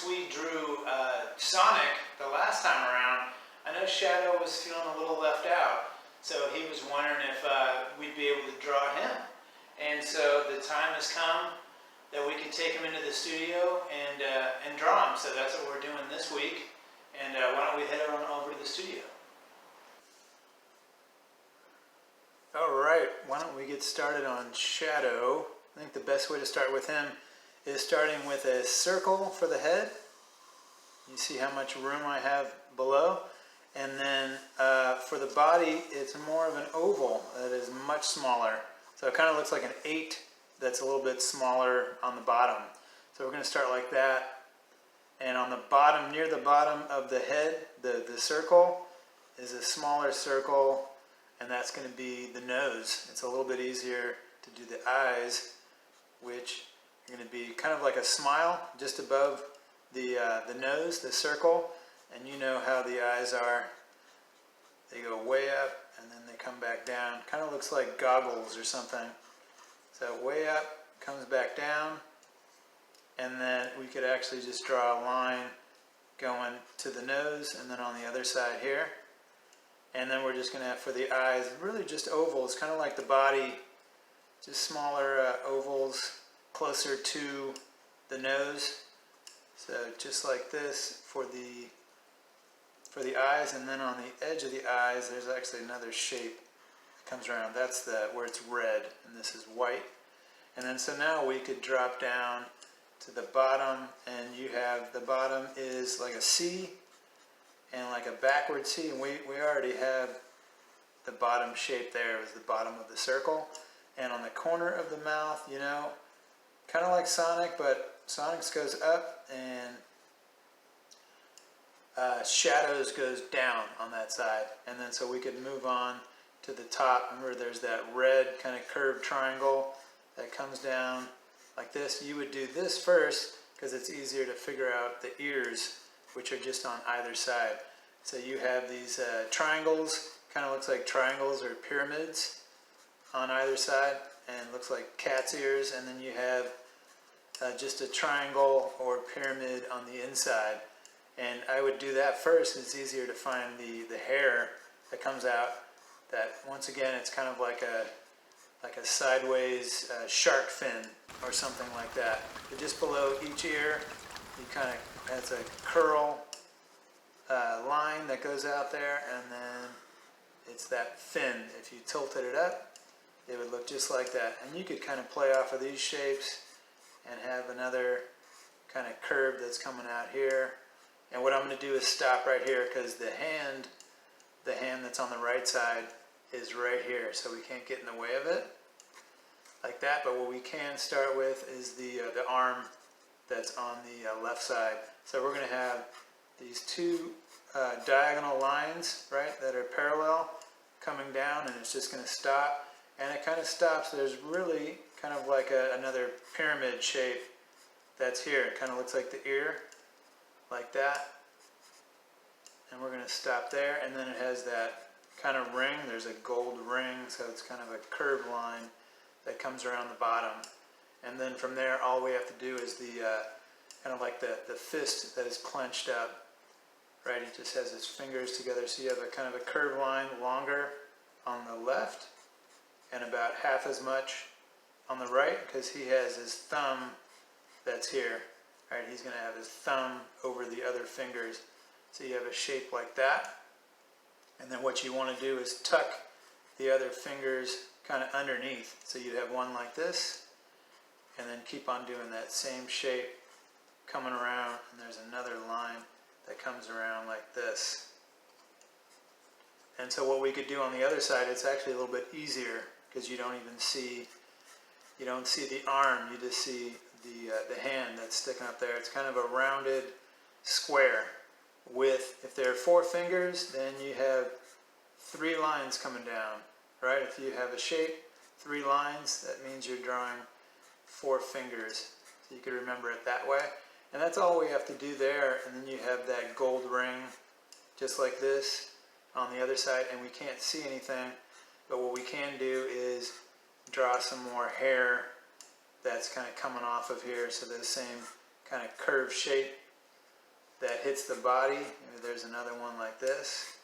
we drew Sonic the last time around, I know Shadow was feeling a little left out, so he was wondering if we'd be able to draw him. And so the time has come that we can take him into the studio and draw him. So that's what we're doing this week. And why don't we head on over to the studio? All right, why don't we get started on Shadow? I think the best way to start with him is starting with a circle for the head. You see how much room I have below. And then for the body, it's more of an oval that is much smaller. So it kind of looks like an 8 that's a little bit smaller on the bottom. So we're going to start like that. And on the bottom, near the bottom of the head, the circle, is a smaller circle, and that's going to be the nose. It's a little bit easier to do the eyes, which are going to be kind of like a smile just above the nose, the circle. And you know how the eyes are. They go way up and then they come back down. Kind of looks like goggles or something. So way up, comes back down, and then we could actually just draw a line going to the nose and then on the other side here. And then we're just going to have for the eyes, really just ovals, kind of like the body, just smaller ovals closer to the nose. So just like this for the eyes, and then on the edge of the eyes there's actually another shape that comes around. That's where it's red and this is white. And then so now we could drop down to the bottom, and you have the bottom is like a C and like a backward C, and we already have the bottom shape there. It was the bottom of the circle. And on the corner of the mouth, you know, kind of like Sonic, but Sonic's goes up and Shadows goes down on that side. And then so we could move on to the top. Remember, there's that red kind of curved triangle that comes down like this. You would do this first because it's easier to figure out the ears, which are just on either side. So you have these triangles, kind of looks like triangles or pyramids on either side, and looks like cat's ears. And then you have just a triangle or pyramid on the inside. And I would do that first. It's easier to find the hair that comes out. That once again, it's kind of like a sideways shark fin or something like that. But just below each ear, you kind of has a curl line that goes out there, and then it's that fin. If you tilted it up, it would look just like that. And you could kind of play off of these shapes and have another kind of curve that's coming out here. And what I'm going to do is stop right here because the hand that's on the right side is right here, so we can't get in the way of it like that. But what we can start with is the arm that's on the left side. So we're going to have these two diagonal lines, right, that are parallel coming down, and it's just going to stop. And it kind of stops. There's really kind of like another pyramid shape that's here. It kind of looks like the ear, like that. And we're going to stop there, and then it has that kind of ring. There's a gold ring, so it's kind of a curved line that comes around the bottom. And then from there, all we have to do is the kind of like the fist that is clenched up, right? He just has his fingers together, so you have a kind of a curved line, longer on the left and about half as much on the right, because he has his thumb that's here. Right, he's going to have his thumb over the other fingers. So you have a shape like that. And then what you want to do is tuck the other fingers kind of underneath. So you'd have one like this, and then keep on doing that same shape coming around, and there's another line that comes around like this. And so what we could do on the other side, it's actually a little bit easier because you don't see the arm, you just see the hand that's sticking up there. It's kind of a rounded square with, if there are 4 fingers, then you have 3 lines coming down, right? If you have a shape, 3 lines, that means you're drawing 4 fingers. So you could remember it that way. And that's all we have to do there. And then you have that gold ring, just like this, on the other side. And we can't see anything, but what we can do is draw some more hair that's kind of coming off of here, so the same kind of curved shape that hits the body. Maybe there's another one like this,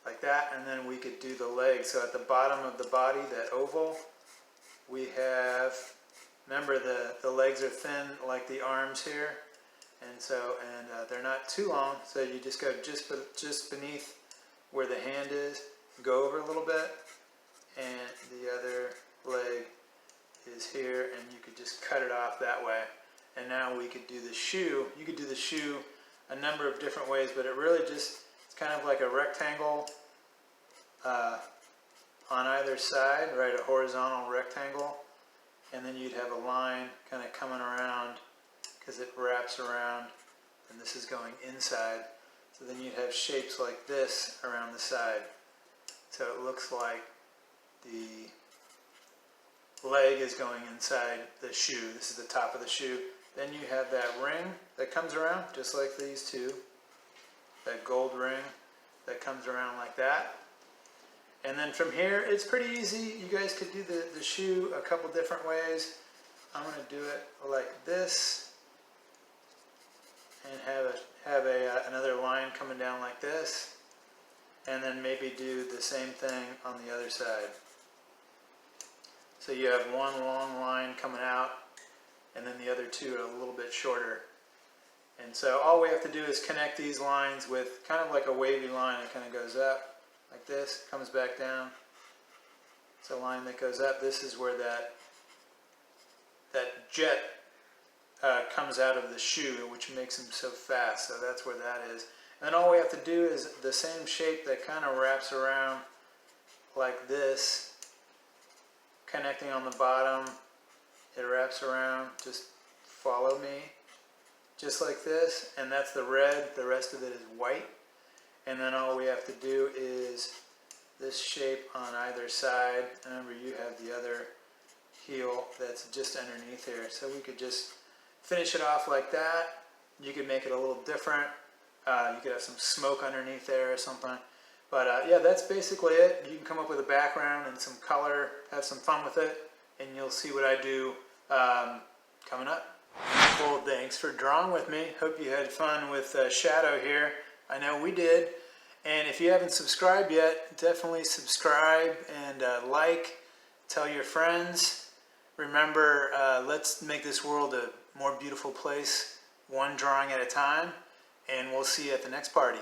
like that, and then we could do the legs. So at the bottom of the body, that oval, we have, remember the legs are thin like the arms here, and so they're not too long, so you just go just beneath where the hand is, go over a little bit, and the other leg is here, and you could just cut it off that way. And now we could do the shoe. You could do the shoe a number of different ways, but it really just, it's kind of like a rectangle on either side, right, a horizontal rectangle, and then you'd have a line kind of coming around because it wraps around, and this is going inside. So then you'd have shapes like this around the side. So it looks like the leg is going inside the shoe. This is the top of the shoe. Then you have that ring that comes around, just like these two. That gold ring that comes around like that. And then from here, it's pretty easy. You guys could do the shoe a couple different ways. I'm going to do it like this, and have another line coming down like this, and then maybe do the same thing on the other side. So you have one long line coming out, and then the other two are a little bit shorter. And so all we have to do is connect these lines with kind of like a wavy line. It kind of goes up like this, comes back down. It's a line that goes up. This is where that jet comes out of the shoe, which makes them so fast. So that's where that is. And then all we have to do is the same shape that kind of wraps around like this, connecting on the bottom. It wraps around, just follow me, just like this, and that's the red. The rest of it is white. And then all we have to do is this shape on either side. Remember, you have the other heel that's just underneath here. So we could just finish it off like that. You could make it a little different. You could have some smoke underneath there or something. But yeah, that's basically it. You can come up with a background and some color, have some fun with it, and you'll see what I do coming up. Well, thanks for drawing with me. Hope you had fun with Shadow here. I know we did. And if you haven't subscribed yet, definitely subscribe and like, tell your friends. Remember, let's make this world a more beautiful place, one drawing at a time, and we'll see you at the next party.